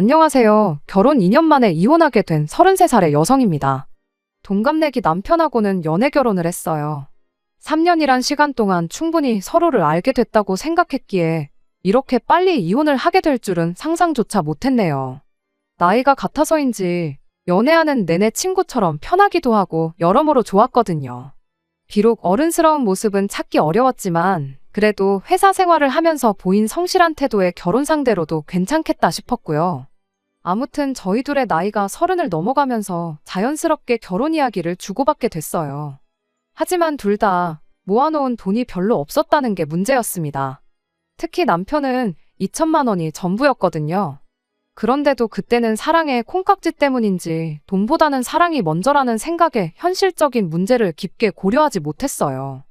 안녕하세요. 결혼 2년 만에 이혼하게 된 33살의 여성입니다. 동갑내기 남편하고는 연애 결혼을 했어요. 3년이란 시간 동안 충분히 서로를 알게 됐다고 생각했기에 이렇게 빨리 이혼을 하게 될 줄은 상상조차 못했네요. 나이가 같아서인지 연애하는 내내 친구처럼 편하기도 하고 여러모로 좋았거든요. 비록 어른스러운 모습은 찾기 어려웠지만 그래도 회사 생활을 하면서 보인 성실한 태도의 결혼 상대로도 괜찮겠다 싶었고요. 아무튼 저희 둘의 나이가 30을 넘어가면서 자연스럽게 결혼 이야기를 주고받게 됐어요. 하지만 둘 다 모아놓은 돈이 별로 없었다는 게 문제였습니다. 특히 남편은 2천만 원이 전부였거든요. 그런데도 그때는 사랑의 콩깍지 때문인지 돈보다는 사랑이 먼저라는 생각에 현실적인 문제를 깊게 고려하지 못했어요.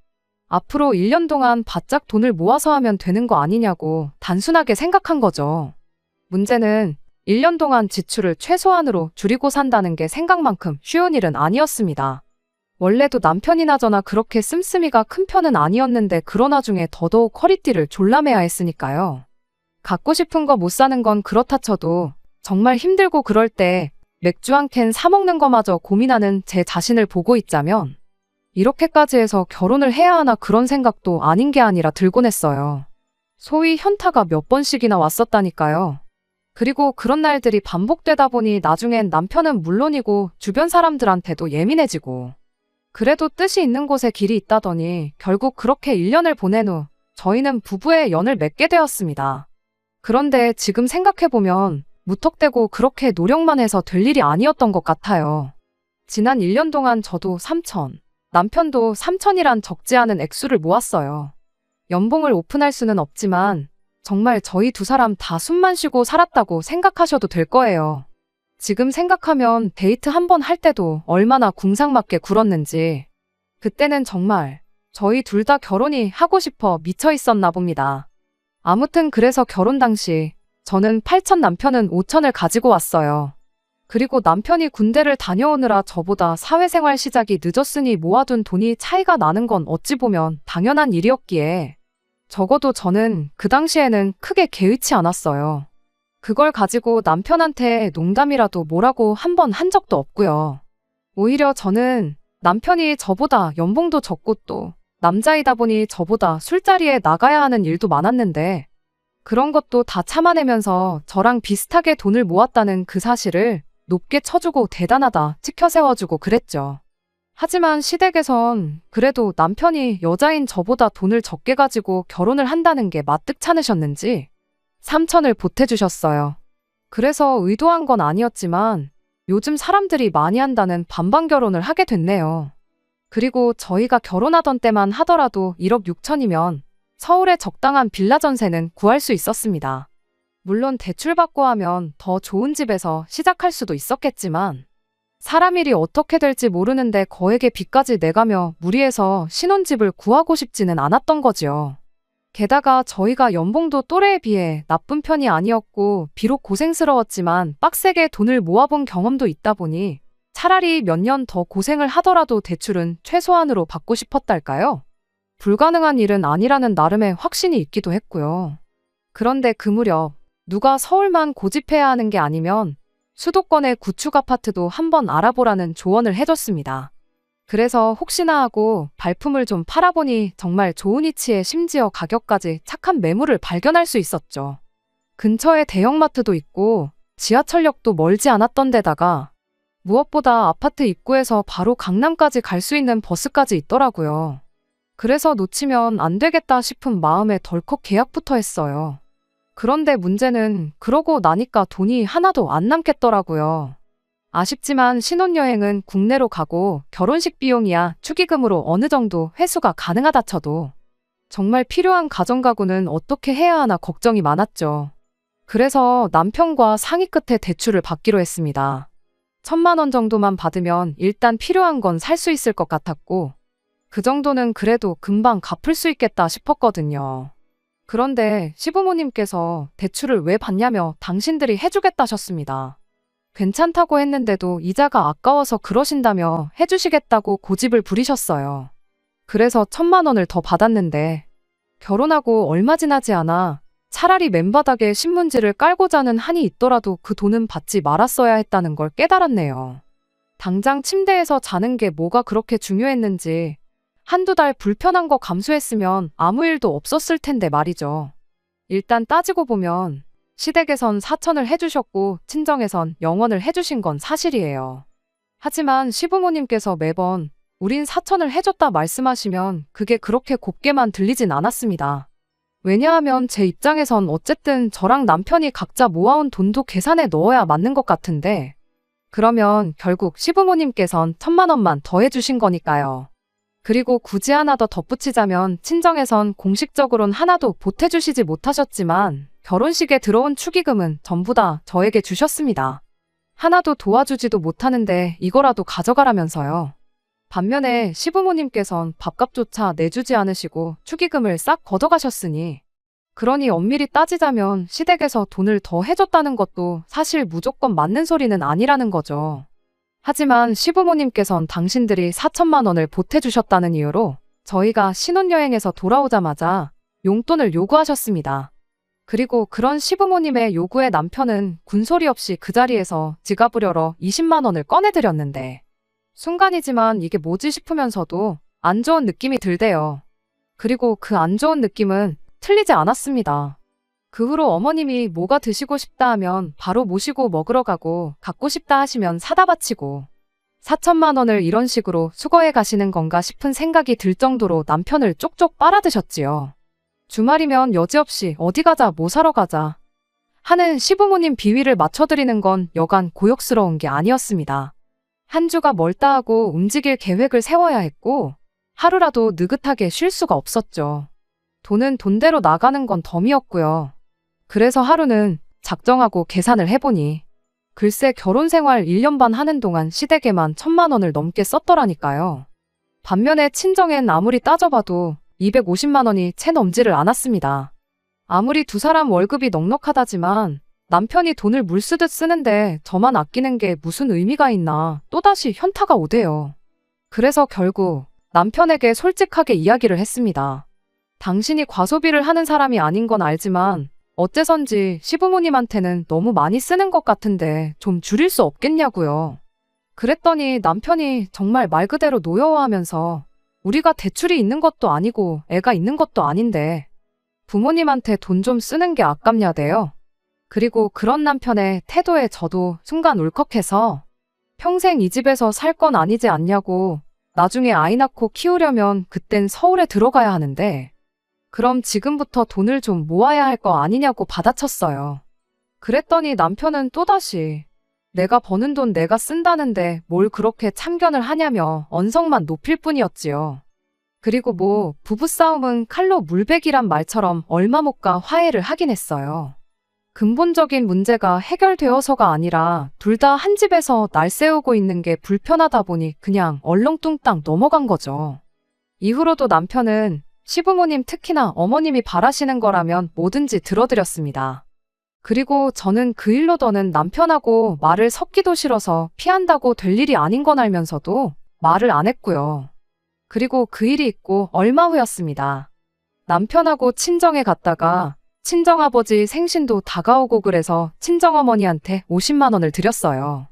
앞으로 1년 동안 바짝 돈을 모아서 하면 되는 거 아니냐고 단순하게 생각한 거죠. 문제는 1년 동안 지출을 최소한으로 줄이고 산다는 게 생각만큼 쉬운 일은 아니었습니다. 원래도 남편이나 저나 그렇게 씀씀이가 큰 편은 아니었는데 그러나 중에 더더욱 허리띠를 졸라매야 했으니까요. 갖고 싶은 거 못 사는 건 그렇다 쳐도 정말 힘들고 그럴 때 맥주 한 캔 사 먹는 거마저 고민하는 제 자신을 보고 있자면 이렇게까지 해서 결혼을 해야 하나 그런 생각도 아닌 게 아니라 들곤 했어요. 소위 현타가 몇 번씩이나 왔었다니까요. 그리고 그런 날들이 반복되다 보니 나중엔 남편은 물론이고 주변 사람들한테도 예민해지고 그래도 뜻이 있는 곳에 길이 있다더니 결국 그렇게 1년을 보낸 후 저희는 부부의 연을 맺게 되었습니다. 그런데 지금 생각해보면 무턱대고 그렇게 노력만 해서 될 일이 아니었던 것 같아요. 지난 1년 동안 저도 3천, 남편도 3천이란 적지 않은 액수를 모았어요. 연봉을 오픈할 수는 없지만 정말 저희 두 사람 다 숨만 쉬고 살았다고 생각하셔도 될 거예요. 지금 생각하면 데이트 한 번 할 때도 얼마나 궁상맞게 굴었는지 그때는 정말 저희 둘 다 결혼이 하고 싶어 미쳐 있었나 봅니다. 아무튼 그래서 결혼 당시 저는 8천 남편은 5천을 가지고 왔어요. 그리고 남편이 군대를 다녀오느라 저보다 사회생활 시작이 늦었으니 모아둔 돈이 차이가 나는 건 어찌 보면 당연한 일이었기에 적어도 저는 그 당시에는 크게 개의치 않았어요. 그걸 가지고 남편한테 농담이라도 뭐라고 한 번 한 적도 없고요. 오히려 저는 남편이 저보다 연봉도 적고 또 남자이다 보니 저보다 술자리에 나가야 하는 일도 많았는데 그런 것도 다 참아내면서 저랑 비슷하게 돈을 모았다는 그 사실을 높게 쳐주고 대단하다 치켜세워주고 그랬죠. 하지만 시댁에선 그래도 남편이 여자인 저보다 돈을 적게 가지고 결혼을 한다는 게 마뜩찮으셨는지 3천을 보태주셨어요. 그래서 의도한 건 아니었지만 요즘 사람들이 많이 한다는 반반 결혼을 하게 됐네요. 그리고 저희가 결혼하던 때만 하더라도 1억 6천이면 서울의 적당한 빌라 전세는 구할 수 있었습니다. 물론 대출받고 하면 더 좋은 집에서 시작할 수도 있었겠지만 사람 일이 어떻게 될지 모르는데 거액의 빚까지 내가며 무리해서 신혼집을 구하고 싶지는 않았던 거지요. 게다가 저희가 연봉도 또래에 비해 나쁜 편이 아니었고 비록 고생스러웠지만 빡세게 돈을 모아본 경험도 있다 보니 차라리 몇 년 더 고생을 하더라도 대출은 최소한으로 받고 싶었달까요? 불가능한 일은 아니라는 나름의 확신이 있기도 했고요. 그런데 그 무렵 누가 서울만 고집해야 하는 게 아니면 수도권의 구축 아파트도 한번 알아보라는 조언을 해줬습니다. 그래서 혹시나 하고 발품을 좀 팔아보니 정말 좋은 위치에 심지어 가격까지 착한 매물을 발견할 수 있었죠. 근처에 대형마트도 있고 지하철역도 멀지 않았던 데다가 무엇보다 아파트 입구에서 바로 강남까지 갈 수 있는 버스까지 있더라고요. 그래서 놓치면 안 되겠다 싶은 마음에 덜컥 계약부터 했어요. 그런데 문제는 그러고 나니까 돈이 하나도 안 남겠더라고요. 아쉽지만 신혼여행은 국내로 가고 결혼식 비용이야 축의금으로 어느 정도 회수가 가능하다 쳐도 정말 필요한 가전가구는 어떻게 해야 하나 걱정이 많았죠. 그래서 남편과 상의 끝에 대출을 받기로 했습니다. 1,000만 원 정도만 받으면 일단 필요한 건 살 수 있을 것 같았고 그 정도는 그래도 금방 갚을 수 있겠다 싶었거든요. 그런데 시부모님께서 대출을 왜 받냐며 당신들이 해주겠다셨습니다. 괜찮다고 했는데도 이자가 아까워서 그러신다며 해주시겠다고 고집을 부리셨어요. 그래서 1,000만 원을 더 받았는데 결혼하고 얼마 지나지 않아 차라리 맨바닥에 신문지를 깔고 자는 한이 있더라도 그 돈은 받지 말았어야 했다는 걸 깨달았네요. 당장 침대에서 자는 게 뭐가 그렇게 중요했는지 한두 달 불편한 거 감수했으면 아무 일도 없었을 텐데 말이죠. 일단 따지고 보면 시댁에선 사천을 해주셨고 친정에선 영원을 해주신 건 사실이에요. 하지만 시부모님께서 매번 우린 사천을 해줬다 말씀하시면 그게 그렇게 곱게만 들리진 않았습니다. 왜냐하면 제 입장에선 어쨌든 저랑 남편이 각자 모아온 돈도 계산에 넣어야 맞는 것 같은데 그러면 결국 시부모님께선 1,000만 원만 더 해주신 거니까요. 그리고 굳이 하나 더 덧붙이자면 친정에선 공식적으론 하나도 보태주시지 못하셨지만 결혼식에 들어온 축의금은 전부 다 저에게 주셨습니다. 하나도 도와주지도 못하는데 이거라도 가져가라면서요. 반면에 시부모님께선 밥값조차 내주지 않으시고 축의금을 싹 걷어가셨으니 그러니 엄밀히 따지자면 시댁에서 돈을 더 해줬다는 것도 사실 무조건 맞는 소리는 아니라는 거죠. 하지만 시부모님께선 당신들이 4천만 원을 보태주셨다는 이유로 저희가 신혼여행에서 돌아오자마자 용돈을 요구하셨습니다. 그리고 그런 시부모님의 요구에 남편은 군소리 없이 그 자리에서 지갑을 열어 20만 원을 꺼내드렸는데 순간이지만 이게 뭐지 싶으면서도 안 좋은 느낌이 들대요. 그리고 그 안 좋은 느낌은 틀리지 않았습니다. 그 후로 어머님이 뭐가 드시고 싶다 하면 바로 모시고 먹으러 가고 갖고 싶다 하시면 사다 바치고 4천만 원을 이런 식으로 수거해 가시는 건가 싶은 생각이 들 정도로 남편을 쪽쪽 빨아드셨지요. 주말이면 여지없이 어디 가자 뭐 사러 가자 하는 시부모님 비위를 맞춰드리는 건 여간 고역스러운 게 아니었습니다. 한 주가 멀다 하고 움직일 계획을 세워야 했고 하루라도 느긋하게 쉴 수가 없었죠. 돈은 돈대로 나가는 건 덤이었고요. 그래서 하루는 작정하고 계산을 해보니 글쎄 결혼 생활 1년 반 하는 동안 시댁에만 1,000만 원을 넘게 썼더라니까요. 반면에 친정엔 아무리 따져봐도 250만 원이 채 넘지를 않았습니다. 아무리 두 사람 월급이 넉넉하다지만 남편이 돈을 물 쓰듯 쓰는데 저만 아끼는 게 무슨 의미가 있나 또다시 현타가 오대요. 그래서 결국 남편에게 솔직하게 이야기를 했습니다. 당신이 과소비를 하는 사람이 아닌 건 알지만 어째선지 시부모님한테는 너무 많이 쓰는 것 같은데 좀 줄일 수 없겠냐고요. 그랬더니 남편이 정말 말 그대로 노여워하면서 우리가 대출이 있는 것도 아니고 애가 있는 것도 아닌데 부모님한테 돈 좀 쓰는 게 아깝냐대요. 그리고 그런 남편의 태도에 저도 순간 울컥해서 평생 이 집에서 살 건 아니지 않냐고 나중에 아이 낳고 키우려면 그땐 서울에 들어가야 하는데 그럼 지금부터 돈을 좀 모아야 할 거 아니냐고 받아쳤어요. 그랬더니 남편은 또다시 내가 버는 돈 내가 쓴다는데 뭘 그렇게 참견을 하냐며 언성만 높일 뿐이었지요. 그리고 뭐 부부싸움은 칼로 물베기란 말처럼 얼마 못 가 화해를 하긴 했어요. 근본적인 문제가 해결되어서가 아니라 둘 다 한 집에서 날 세우고 있는 게 불편하다 보니 그냥 얼렁뚱땅 넘어간 거죠. 이후로도 남편은 시부모님 특히나 어머님이 바라시는 거라면 뭐든지 들어드렸습니다. 그리고 저는 그 일로 더는 남편하고 말을 섞기도 싫어서 피한다고 될 일이 아닌 건 알면서도 말을 안 했고요. 그리고 그 일이 있고 얼마 후였습니다. 남편하고 친정에 갔다가 친정아버지 생신도 다가오고 그래서 친정어머니한테 50만 원을 드렸어요.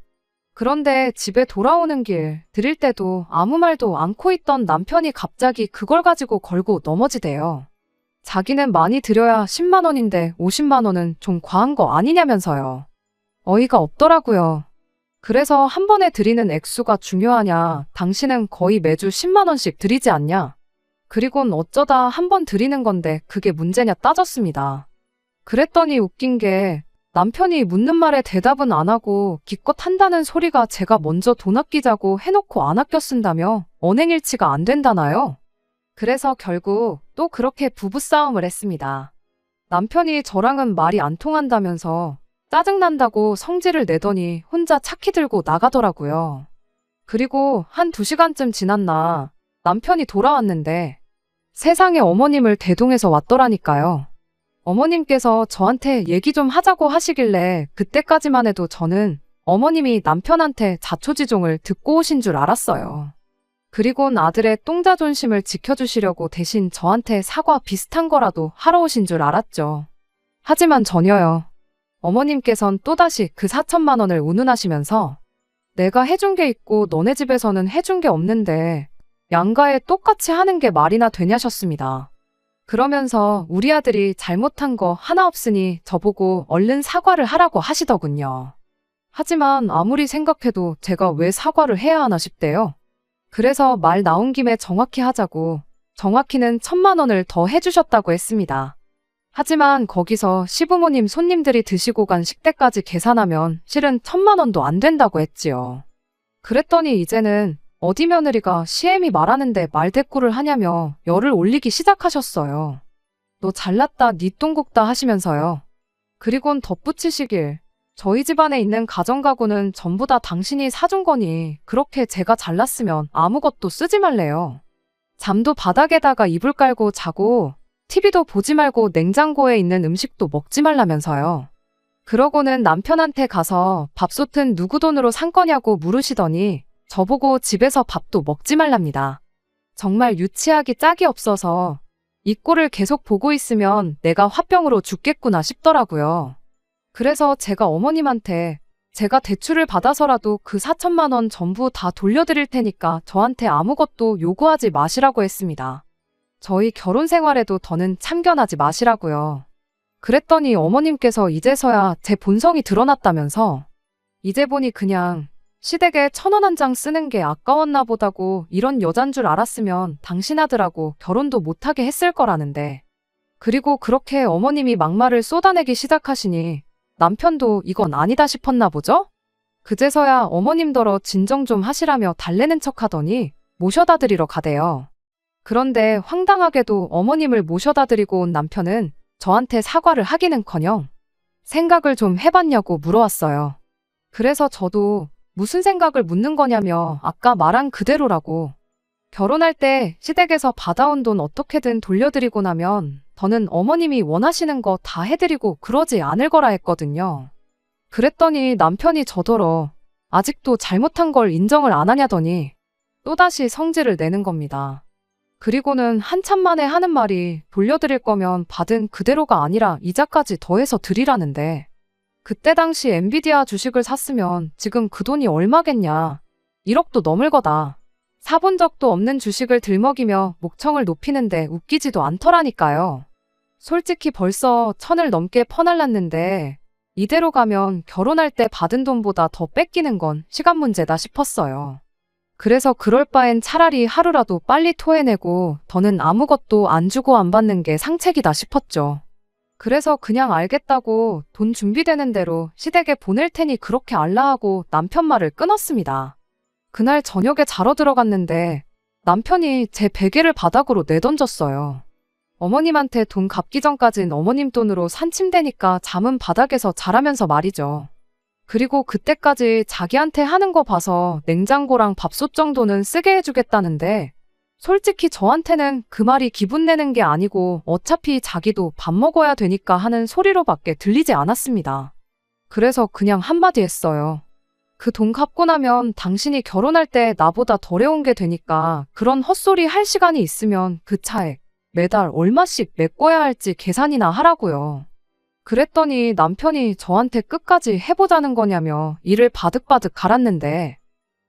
그런데 집에 돌아오는 길 드릴 때도 아무 말도 않고 있던 남편이 갑자기 그걸 가지고 걸고 넘어지대요. 자기는 많이 드려야 10만 원인데 50만 원은 좀 과한 거 아니냐면서요. 어이가 없더라고요. 그래서 한 번에 드리는 액수가 중요하냐? 당신은 거의 매주 10만 원씩 드리지 않냐? 그리곤 어쩌다 한 번 드리는 건데 그게 문제냐 따졌습니다. 그랬더니 웃긴 게 남편이 묻는 말에 대답은 안 하고 기껏 한다는 소리가 제가 먼저 돈 아끼자고 해놓고 안 아껴 쓴다며 언행일치가 안 된다나요? 그래서 결국 또 그렇게 부부싸움을 했습니다. 남편이 저랑은 말이 안 통한다면서 짜증난다고 성질을 내더니 혼자 차키 들고 나가더라고요. 그리고 한 2시간쯤 지났나 남편이 돌아왔는데 세상에 어머님을 대동해서 왔더라니까요. 어머님께서 저한테 얘기 좀 하자고 하시길래 그때까지만 해도 저는 어머님이 남편한테 자초지종을 듣고 오신 줄 알았어요. 그리곤 아들의 똥자존심을 지켜주시려고 대신 저한테 사과 비슷한 거라도 하러 오신 줄 알았죠. 하지만 전혀요. 어머님께선 또다시 그 4천만 원을 운운하시면서 내가 해준 게 있고 너네 집에서는 해준 게 없는데 양가에 똑같이 하는 게 말이나 되냐셨습니다. 그러면서 우리 아들이 잘못한 거 하나 없으니 저보고 얼른 사과를 하라고 하시더군요. 하지만 아무리 생각해도 제가 왜 사과를 해야 하나 싶대요. 그래서 말 나온 김에 정확히 하자고 정확히는 1,000만 원을 더 해주셨다고 했습니다. 하지만 거기서 시부모님 손님들이 드시고 간 식대까지 계산하면 실은 1,000만 원도 안 된다고 했지요. 그랬더니 이제는 어디 며느리가 시애미 말하는데 말대꾸를 하냐며 열을 올리기 시작하셨어요. 너 잘났다 니 똥국다 하시면서요. 그리곤 덧붙이시길 저희 집안에 있는 가정가구는 전부 다 당신이 사준 거니 그렇게 제가 잘났으면 아무것도 쓰지 말래요. 잠도 바닥에다가 이불 깔고 자고 TV도 보지 말고 냉장고에 있는 음식도 먹지 말라면서요. 그러고는 남편한테 가서 밥솥은 누구 돈으로 산 거냐고 물으시더니 저보고 집에서 밥도 먹지 말랍니다. 정말 유치하기 짝이 없어서 이 꼴을 계속 보고 있으면 내가 화병으로 죽겠구나 싶더라고요. 그래서 제가 어머님한테 제가 대출을 받아서라도 그 4천만 원 전부 다 돌려드릴 테니까 저한테 아무것도 요구하지 마시라고 했습니다. 저희 결혼 생활에도 더는 참견하지 마시라고요. 그랬더니 어머님께서 이제서야 제 본성이 드러났다면서 이제 보니 그냥 시댁에 1,000원 한 장 쓰는 게 아까웠나 보다고 이런 여잔 줄 알았으면 당신 아들하고 결혼도 못하게 했을 거라는데 그리고 그렇게 어머님이 막말을 쏟아내기 시작하시니 남편도 이건 아니다 싶었나 보죠? 그제서야 어머님더러 진정 좀 하시라며 달래는 척 하더니 모셔다 드리러 가대요. 그런데 황당하게도 어머님을 모셔다 드리고 온 남편은 저한테 사과를 하기는커녕 생각을 좀 해봤냐고 물어왔어요. 그래서 저도 무슨 생각을 묻는 거냐며 아까 말한 그대로라고. 결혼할 때 시댁에서 받아온 돈 어떻게든 돌려드리고 나면 더는 어머님이 원하시는 거 다 해드리고 그러지 않을 거라 했거든요. 그랬더니 남편이 저더러 아직도 잘못한 걸 인정을 안 하냐더니 또다시 성질을 내는 겁니다. 그리고는 한참 만에 하는 말이 돌려드릴 거면 받은 그대로가 아니라 이자까지 더해서 드리라는데 그때 당시 엔비디아 주식을 샀으면 지금 그 돈이 얼마겠냐. 1억도 넘을 거다. 사본 적도 없는 주식을 들먹이며 목청을 높이는데 웃기지도 않더라니까요. 솔직히 벌써 1,000을 넘게 퍼날랐는데 이대로 가면 결혼할 때 받은 돈보다 더 뺏기는 건 시간 문제다 싶었어요. 그래서 그럴 바엔 차라리 하루라도 빨리 토해내고 더는 아무것도 안 주고 안 받는 게 상책이다 싶었죠. 그래서 그냥 알겠다고 돈 준비되는 대로 시댁에 보낼 테니 그렇게 알라하고 남편 말을 끊었습니다. 그날 저녁에 자러 들어갔는데 남편이 제 베개를 바닥으로 내던졌어요. 어머님한테 돈 갚기 전까진 어머님 돈으로 산 침대니까 잠은 바닥에서 자라면서 말이죠. 그리고 그때까지 자기한테 하는 거 봐서 냉장고랑 밥솥 정도는 쓰게 해주겠다는데 솔직히 저한테는 그 말이 기분 내는 게 아니고 어차피 자기도 밥 먹어야 되니까 하는 소리로밖에 들리지 않았습니다. 그래서 그냥 한마디 했어요. 그 돈 갚고 나면 당신이 결혼할 때 나보다 덜 해온 게 되니까 그런 헛소리 할 시간이 있으면 그 차액 매달 얼마씩 메꿔야 할지 계산이나 하라고요. 그랬더니 남편이 저한테 끝까지 해보자는 거냐며 이를 바득바득 갈았는데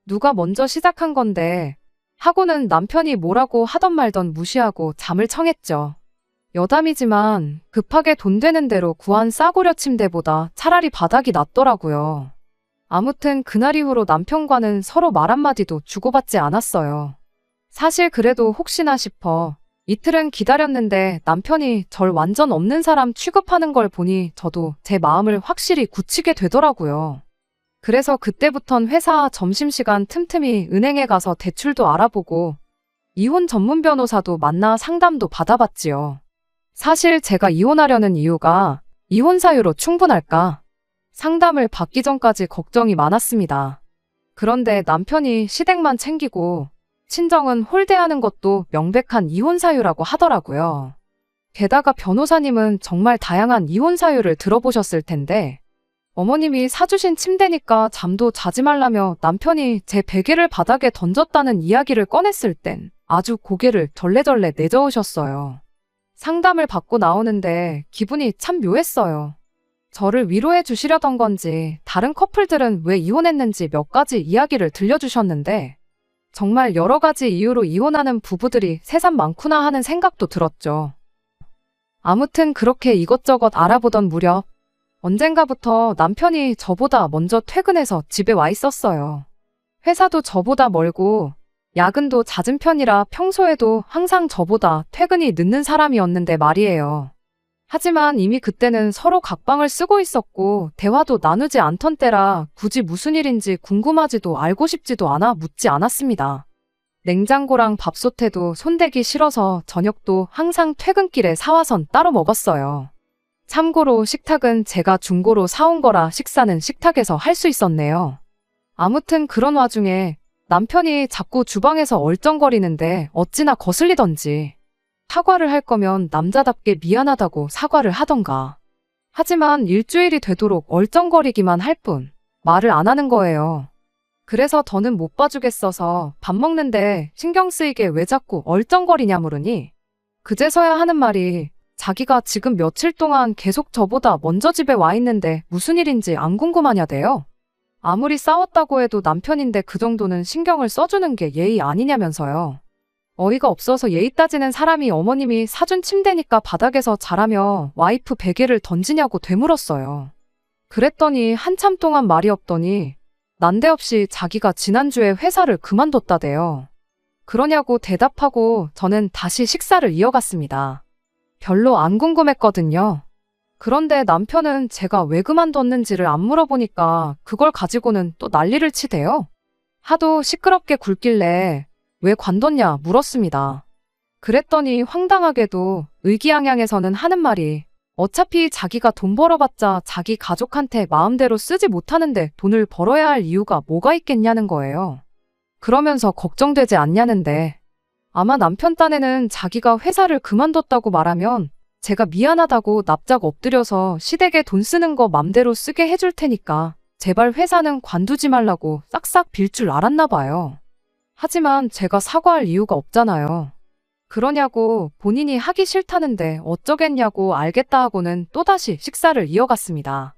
누가 먼저 시작한 건데 하고는 남편이 뭐라고 하던 말던 무시하고 잠을 청했죠. 여담이지만 급하게 돈 되는 대로 구한 싸구려 침대보다 차라리 바닥이 낫더라고요. 아무튼 그날 이후로 남편과는 서로 말 한마디도 주고받지 않았어요. 사실 그래도 혹시나 싶어 이틀은 기다렸는데 남편이 절 완전 없는 사람 취급하는 걸 보니 저도 제 마음을 확실히 굳히게 되더라고요. 그래서 그때부턴 회사 점심시간 틈틈이 은행에 가서 대출도 알아보고 이혼 전문 변호사도 만나 상담도 받아봤지요. 사실 제가 이혼하려는 이유가 이혼 사유로 충분할까? 상담을 받기 전까지 걱정이 많았습니다. 그런데 남편이 시댁만 챙기고 친정은 홀대하는 것도 명백한 이혼 사유라고 하더라고요. 게다가 변호사님은 정말 다양한 이혼 사유를 들어보셨을 텐데 어머님이 사주신 침대니까 잠도 자지 말라며 남편이 제 베개를 바닥에 던졌다는 이야기를 꺼냈을 땐 아주 고개를 절레절레 내저으셨어요. 상담을 받고 나오는데 기분이 참 묘했어요. 저를 위로해 주시려던 건지 다른 커플들은 왜 이혼했는지 몇 가지 이야기를 들려주셨는데 정말 여러 가지 이유로 이혼하는 부부들이 새삼 많구나 하는 생각도 들었죠. 아무튼 그렇게 이것저것 알아보던 무렵 언젠가부터 남편이 저보다 먼저 퇴근해서 집에 와 있었어요. 회사도 저보다 멀고 야근도 잦은 편이라 평소에도 항상 저보다 퇴근이 늦는 사람이었는데 말이에요. 하지만 이미 그때는 서로 각방을 쓰고 있었고 대화도 나누지 않던 때라 굳이 무슨 일인지 궁금하지도 알고 싶지도 않아 묻지 않았습니다. 냉장고랑 밥솥에도 손대기 싫어서 저녁도 항상 퇴근길에 사와선 따로 먹었어요. 참고로 식탁은 제가 중고로 사온 거라 식사는 식탁에서 할 수 있었네요. 아무튼 그런 와중에 남편이 자꾸 주방에서 얼쩡거리는데 어찌나 거슬리던지 사과를 할 거면 남자답게 미안하다고 사과를 하던가. 하지만 일주일이 되도록 얼쩡거리기만 할 뿐 말을 안 하는 거예요. 그래서 더는 못 봐주겠어서 밥 먹는데 신경 쓰이게 왜 자꾸 얼쩡거리냐 물으니 그제서야 하는 말이 자기가 지금 며칠 동안 계속 저보다 먼저 집에 와 있는데 무슨 일인지 안 궁금하냐대요. 아무리 싸웠다고 해도 남편인데 그 정도는 신경을 써주는 게 예의 아니냐면서요. 어이가 없어서 예의 따지는 사람이 어머님이 사준 침대니까 바닥에서 자라며 와이프 베개를 던지냐고 되물었어요. 그랬더니 한참 동안 말이 없더니 난데없이 자기가 지난주에 회사를 그만뒀다대요. 그러냐고 대답하고 저는 다시 식사를 이어갔습니다. 별로 안 궁금했거든요. 그런데 남편은 제가 왜 그만뒀는지를 안 물어보니까 그걸 가지고는 또 난리를 치대요. 하도 시끄럽게 굴길래 왜 관뒀냐 물었습니다. 그랬더니 황당하게도 의기양양에서는 하는 말이 어차피 자기가 돈 벌어봤자 자기 가족한테 마음대로 쓰지 못하는데 돈을 벌어야 할 이유가 뭐가 있겠냐는 거예요. 그러면서 걱정되지 않냐는데 아마 남편 딴에는 자기가 회사를 그만뒀다고 말하면 제가 미안하다고 납작 엎드려서 시댁에 돈 쓰는 거 맘대로 쓰게 해줄 테니까 제발 회사는 관두지 말라고 싹싹 빌 줄 알았나 봐요. 하지만 제가 사과할 이유가 없잖아요. 그러냐고 본인이 하기 싫다는데 어쩌겠냐고 알겠다 하고는 또다시 식사를 이어갔습니다.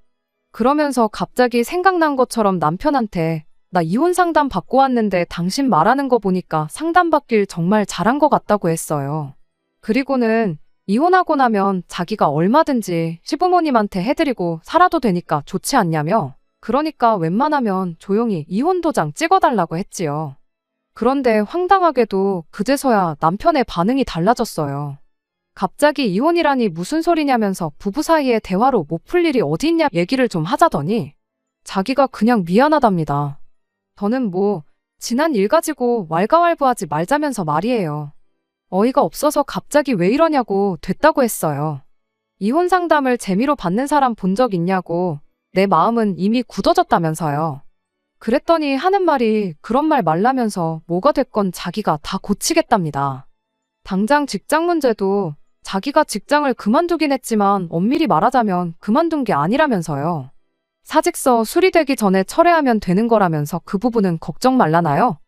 그러면서 갑자기 생각난 것처럼 남편한테 나 이혼 상담 받고 왔는데 당신 말하는 거 보니까 상담 받길 정말 잘한 것 같다고 했어요. 그리고는 이혼하고 나면 자기가 얼마든지 시부모님한테 해드리고 살아도 되니까 좋지 않냐며 그러니까 웬만하면 조용히 이혼 도장 찍어달라고 했지요. 그런데 황당하게도 그제서야 남편의 반응이 달라졌어요. 갑자기 이혼이라니 무슨 소리냐면서 부부 사이에 대화로 못 풀 일이 어디 있냐 얘기를 좀 하자더니 자기가 그냥 미안하답니다. 저는 지난 일 가지고 왈가왈부하지 말자면서 말이에요. 어이가 없어서 갑자기 왜 이러냐고 됐다고 했어요. 이혼 상담을 재미로 받는 사람 본 적 있냐고 내 마음은 이미 굳어졌다면서요. 그랬더니 하는 말이 그런 말 말라면서 뭐가 됐건 자기가 다 고치겠답니다. 당장 직장 문제도 자기가 직장을 그만두긴 했지만 엄밀히 말하자면 그만둔 게 아니라면서요. 사직서 수리되기 전에 철회하면 되는 거라면서 그 부분은 걱정 말라나요?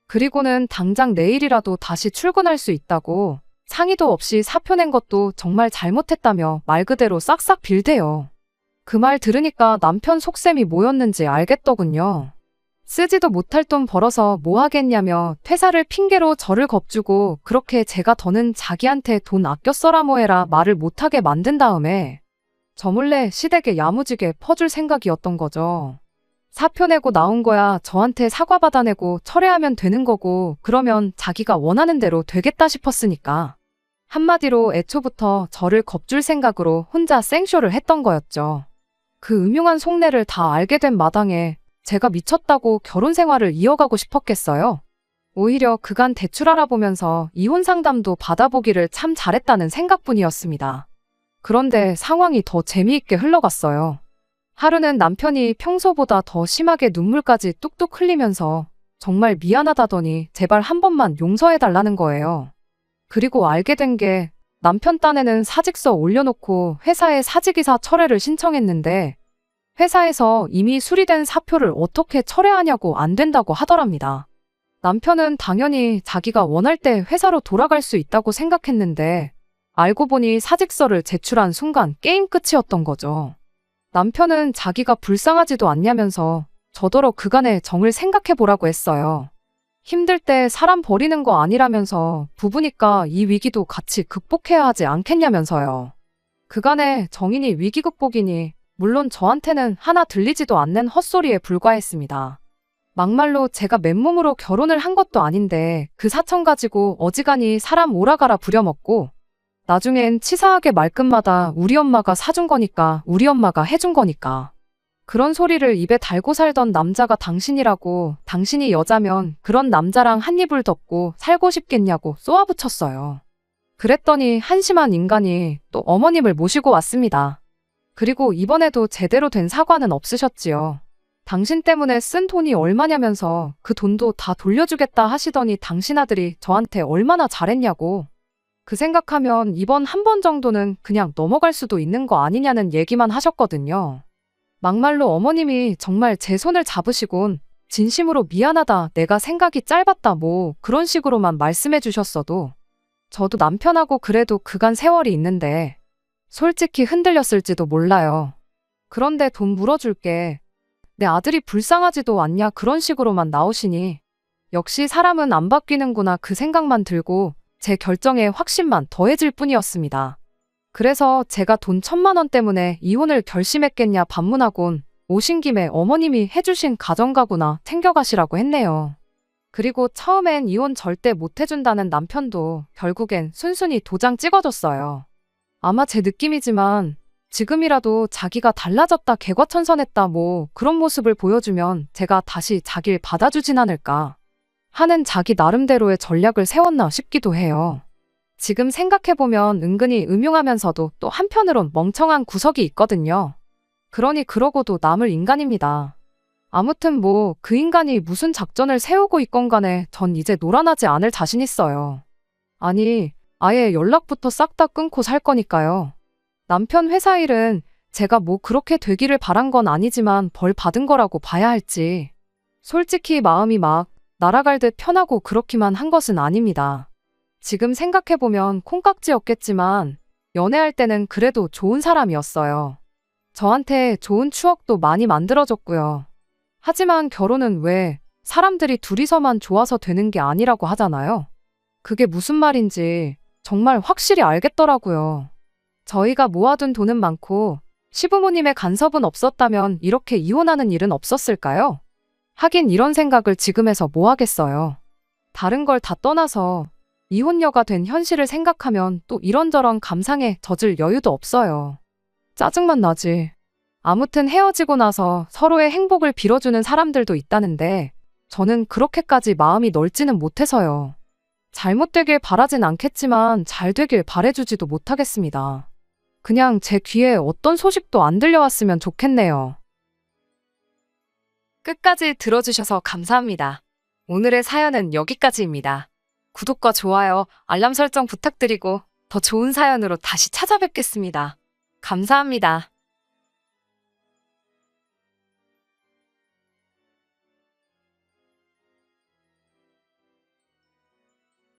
그리고는 당장 내일이라도 다시 출근할 수 있다고 상의도 없이 사표 낸 것도 정말 잘못했다며 말 그대로 싹싹 빌대요. 그 말 들으니까 남편 속셈이 뭐였는지 알겠더군요. 쓰지도 못할 돈 벌어서 뭐 하겠냐며 퇴사를 핑계로 저를 겁주고 그렇게 제가 더는 자기한테 돈 아껴 써라 뭐해라 말을 못하게 만든 다음에 저 몰래 시댁에 야무지게 퍼줄 생각이었던 거죠. 사표 내고 나온 거야 저한테 사과 받아내고 철회하면 되는 거고 그러면 자기가 원하는 대로 되겠다 싶었으니까. 한마디로 애초부터 저를 겁줄 생각으로 혼자 생쇼를 했던 거였죠. 그 음흉한 속내를 다 알게 된 마당에 제가 미쳤다고 결혼 생활을 이어가고 싶었겠어요. 오히려 그간 대출 알아보면서 이혼 상담도 받아보기를 참 잘했다는 생각뿐이었습니다. 그런데 상황이 더 재미있게 흘러갔어요. 하루는 남편이 평소보다 더 심하게 눈물까지 뚝뚝 흘리면서 정말 미안하다더니 제발 한 번만 용서해달라는 거예요. 그리고 알게 된 게 남편 딴에는 사직서 올려놓고 회사에 사직이사 철회를 신청했는데 회사에서 이미 수리된 사표를 어떻게 철회하냐고 안 된다고 하더랍니다. 남편은 당연히 자기가 원할 때 회사로 돌아갈 수 있다고 생각했는데 알고 보니 사직서를 제출한 순간 게임 끝이었던 거죠. 남편은 자기가 불쌍하지도 않냐면서 저더러 그간의 정을 생각해보라고 했어요. 힘들 때 사람 버리는 거 아니라면서 부부니까 이 위기도 같이 극복해야 하지 않겠냐면서요. 그간의 정인이 위기 극복이니 물론 저한테는 하나 들리지도 않는 헛소리에 불과했습니다. 막말로 제가 맨몸으로 결혼을 한 것도 아닌데 그 사천 가지고 어지간히 사람 오라가라 부려먹고 나중엔 치사하게 말끝마다 우리 엄마가 사준 거니까 우리 엄마가 해준 거니까 그런 소리를 입에 달고 살던 남자가 당신이라고 당신이 여자면 그런 남자랑 한 입을 덮고 살고 싶겠냐고 쏘아붙였어요. 그랬더니 한심한 인간이 또 어머님을 모시고 왔습니다. 그리고 이번에도 제대로 된 사과는 없으셨지요. 당신 때문에 쓴 돈이 얼마냐면서 그 돈도 다 돌려주겠다 하시더니 당신 아들이 저한테 얼마나 잘했냐고. 그 생각하면 이번 한 번 정도는 그냥 넘어갈 수도 있는 거 아니냐는 얘기만 하셨거든요. 막말로 어머님이 정말 제 손을 잡으시곤 진심으로 미안하다, 내가 생각이 짧았다 뭐 그런 식으로만 말씀해 주셨어도 저도 남편하고 그래도 그간 세월이 있는데 솔직히 흔들렸을지도 몰라요. 그런데 돈 물어줄게. 내 아들이 불쌍하지도 않냐 그런 식으로만 나오시니 역시 사람은 안 바뀌는구나 그 생각만 들고 제 결정에 확신만 더해질 뿐이었습니다. 그래서 제가 돈 1,000만 원 때문에 이혼을 결심했겠냐 반문하곤 오신 김에 어머님이 해주신 가정가구나 챙겨가시라고 했네요. 그리고 처음엔 이혼 절대 못 해준다는 남편도 결국엔 순순히 도장 찍어줬어요. 아마 제 느낌이지만 지금이라도 자기가 달라졌다 개과천선했다 뭐 그런 모습을 보여주면 제가 다시 자길 받아주진 않을까 하는 자기 나름대로의 전략을 세웠나 싶기도 해요. 지금 생각해보면 은근히 음흉하면서도 또 한편으론 멍청한 구석이 있거든요. 그러니 그러고도 남을 인간입니다. 아무튼 뭐 그 인간이 무슨 작전을 세우고 있건 간에 전 이제 놀아나지 않을 자신 있어요. 아니, 아예 연락부터 싹 다 끊고 살 거니까요. 남편 회사 일은 제가 뭐 그렇게 되기를 바란 건 아니지만 벌 받은 거라고 봐야 할지. 솔직히 마음이 막 날아갈듯 편하고 그렇기만 한 것은 아닙니다. 지금 생각해보면 콩깍지였겠지만 연애할 때는 그래도 좋은 사람이었어요. 저한테 좋은 추억도 많이 만들어줬고요. 하지만 결혼은 왜 사람들이 둘이서만 좋아서 되는 게 아니라고 하잖아요. 그게 무슨 말인지 정말 확실히 알겠더라고요. 저희가 모아둔 돈은 많고 시부모님의 간섭은 없었다면 이렇게 이혼하는 일은 없었을까요? 하긴 이런 생각을 지금 해서 뭐 하겠어요. 다른 걸 다 떠나서 이혼녀가 된 현실을 생각하면 또 이런저런 감상에 젖을 여유도 없어요. 짜증만 나지. 아무튼 헤어지고 나서 서로의 행복을 빌어주는 사람들도 있다는데 저는 그렇게까지 마음이 넓지는 못해서요. 잘못되길 바라진 않겠지만 잘 되길 바래주지도 못하겠습니다. 그냥 제 귀에 어떤 소식도 안 들려왔으면 좋겠네요. 끝까지 들어주셔서 감사합니다. 오늘의 사연은 여기까지입니다. 구독과 좋아요, 알람 설정 부탁드리고 더 좋은 사연으로 다시 찾아뵙겠습니다. 감사합니다.